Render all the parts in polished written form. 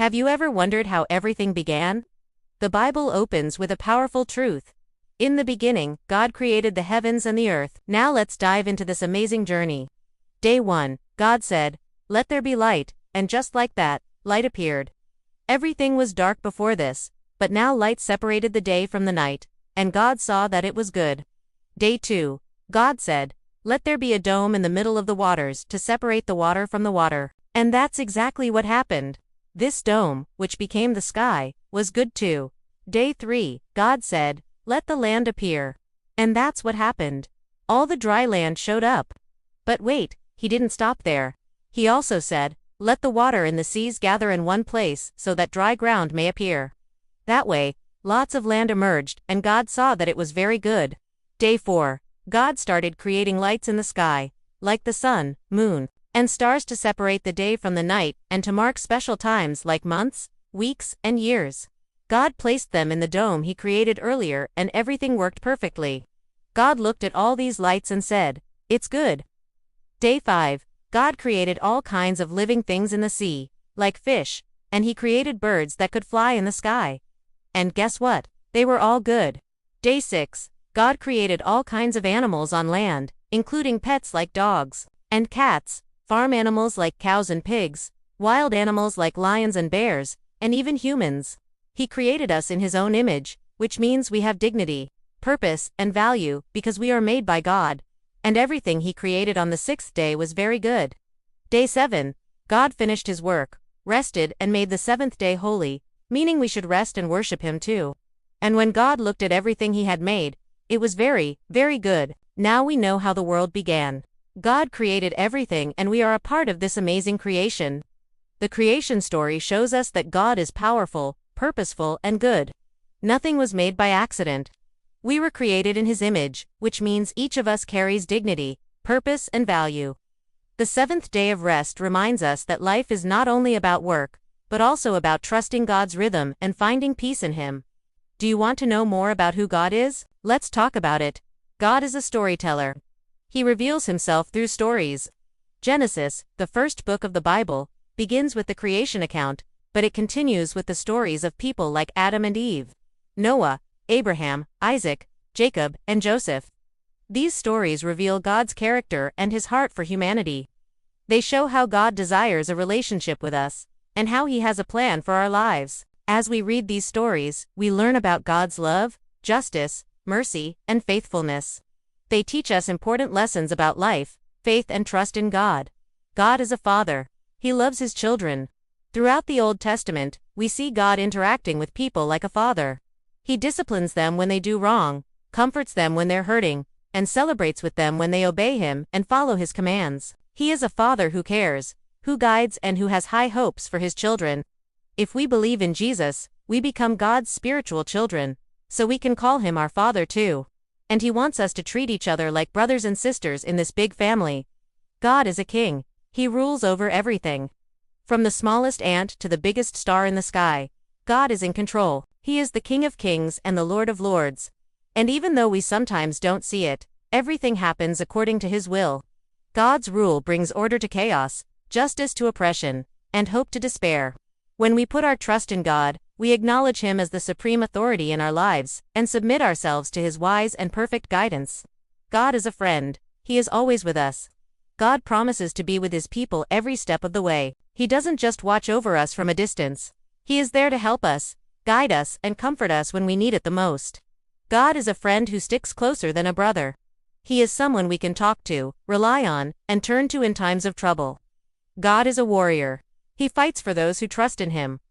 Have you ever wondered how everything began? The Bible opens with a powerful truth. In the beginning, God created the heavens and the earth. Now let's dive into this amazing journey. Day 1, God said, "Let there be light," and just like that, light appeared. Everything was dark before this, but now light separated the day from the night, and God saw that it was good. Day 2, God said, "Let there be a dome in the middle of the waters to separate the water from the water." And that's exactly what happened. This dome, which became the sky, was good too. Day 3, God said, "Let the land appear." And that's what happened. All the dry land showed up. But wait, he didn't stop there. He also said, "Let the water in the seas gather in one place so that dry ground may appear." That way, lots of land emerged, and God saw that it was very good. Day 4, God started creating lights in the sky, like the sun, moon, and stars to separate the day from the night and to mark special times like months, weeks, and years. God placed them in the dome he created earlier, and everything worked perfectly. God looked at all these lights and said, "It's good." Day 5, God created all kinds of living things in the sea, like fish, and he created birds that could fly in the sky. And guess what? They were all good. Day 6, God created all kinds of animals on land, including pets like dogs and cats, farm animals like cows and pigs, wild animals like lions and bears, and even humans. He created us in his own image, which means we have dignity, purpose, and value because we are made by God. And everything he created on the sixth day was very good. Day 7, God finished his work, rested, and made the seventh day holy, meaning we should rest and worship him too. And when God looked at everything he had made, it was very, very good. Now we know how the world began. God created everything and we are a part of this amazing creation. The creation story shows us that God is powerful, purposeful, and good. Nothing was made by accident. We were created in his image, which means each of us carries dignity, purpose, and value. The seventh day of rest reminds us that life is not only about work, but also about trusting God's rhythm and finding peace in him. Do you want to know more about who God is? Let's talk about it. God is a storyteller. He reveals himself through stories. Genesis, the first book of the Bible, begins with the creation account, but it continues with the stories of people like Adam and Eve, Noah, Abraham, Isaac, Jacob, and Joseph. These stories reveal God's character and his heart for humanity. They show how God desires a relationship with us, and how he has a plan for our lives. As we read these stories, we learn about God's love, justice, mercy, and faithfulness. They teach us important lessons about life, faith, and trust in God. God is a father. He loves his children. Throughout the Old Testament, we see God interacting with people like a father. He disciplines them when they do wrong, comforts them when they're hurting, and celebrates with them when they obey him and follow his commands. He is a father who cares, who guides, and who has high hopes for his children. If we believe in Jesus, we become God's spiritual children, so we can call him our Father too. And he wants us to treat each other like brothers and sisters in this big family. God is a king. He rules over everything. From the smallest ant to the biggest star in the sky, God is in control. He is the King of Kings and the Lord of Lords. And even though we sometimes don't see it, everything happens according to his will. God's rule brings order to chaos, justice to oppression, and hope to despair. When we put our trust in God, we acknowledge him as the supreme authority in our lives, and submit ourselves to his wise and perfect guidance. God is a friend. He is always with us. God promises to be with his people every step of the way. He doesn't just watch over us from a distance. He is there to help us, guide us, and comfort us when we need it the most. God is a friend who sticks closer than a brother. He is someone we can talk to, rely on, and turn to in times of trouble. God is a warrior. He fights for those who trust in him.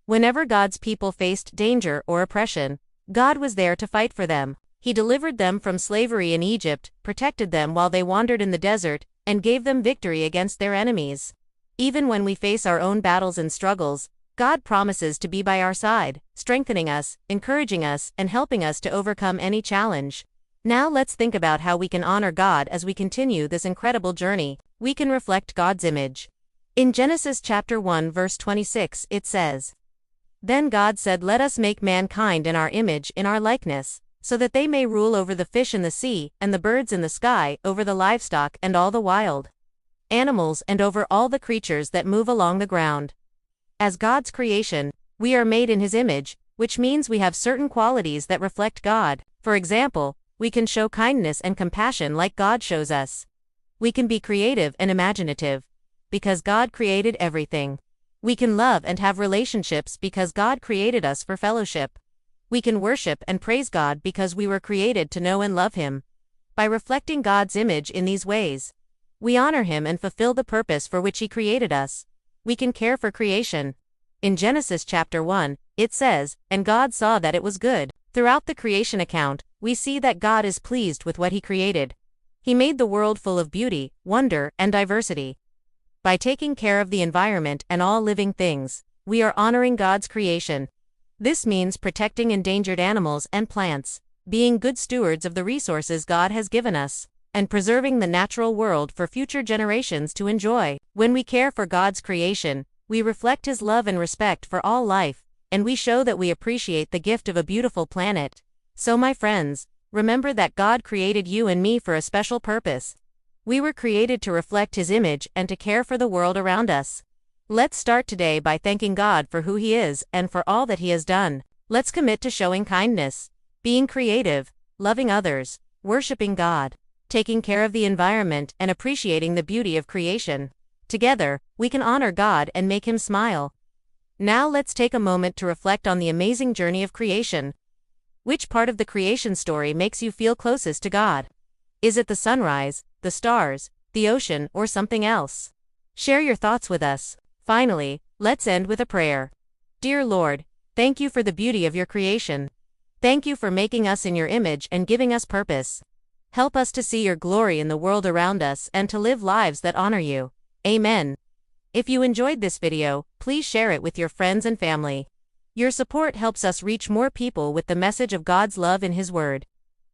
Whenever God's people faced danger or oppression, God was there to fight for them. He delivered them from slavery in Egypt, protected them while they wandered in the desert, and gave them victory against their enemies. Even when we face our own battles and struggles, God promises to be by our side, strengthening us, encouraging us, and helping us to overcome any challenge. Now let's think about how we can honor God as we continue this incredible journey. We can reflect God's image. In Genesis chapter 1 verse 26 it says, "Then God said, let us make mankind in our image, in our likeness, so that they may rule over the fish in the sea, and the birds in the sky, over the livestock and all the wild animals, and over all the creatures that move along the ground." As God's creation, we are made in His image, which means we have certain qualities that reflect God. For example, we can show kindness and compassion like God shows us. We can be creative and imaginative, because God created everything. We can love and have relationships because God created us for fellowship. We can worship and praise God because we were created to know and love Him. By reflecting God's image in these ways, we honor Him and fulfill the purpose for which He created us. We can care for creation. In Genesis chapter 1, it says, "And God saw that it was good." Throughout the creation account, we see that God is pleased with what He created. He made the world full of beauty, wonder, and diversity. By taking care of the environment and all living things, we are honoring God's creation. This means protecting endangered animals and plants, being good stewards of the resources God has given us, and preserving the natural world for future generations to enjoy. When we care for God's creation, we reflect His love and respect for all life, and we show that we appreciate the gift of a beautiful planet. So my friends, remember that God created you and me for a special purpose. We were created to reflect His image and to care for the world around us. Let's start today by thanking God for who He is and for all that He has done. Let's commit to showing kindness, being creative, loving others, worshiping God, taking care of the environment, and appreciating the beauty of creation. Together, we can honor God and make Him smile. Now let's take a moment to reflect on the amazing journey of creation. Which part of the creation story makes you feel closest to God? Is it the sunrise, the stars, the ocean, or something else? Share your thoughts with us. Finally, let's end with a prayer. Dear Lord, thank You for the beauty of Your creation. Thank You for making us in Your image and giving us purpose. Help us to see Your glory in the world around us and to live lives that honor You. Amen. If you enjoyed this video, please share it with your friends and family. Your support helps us reach more people with the message of God's love in His Word.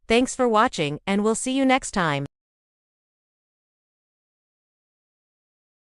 Thanks for watching, and we'll see you next time.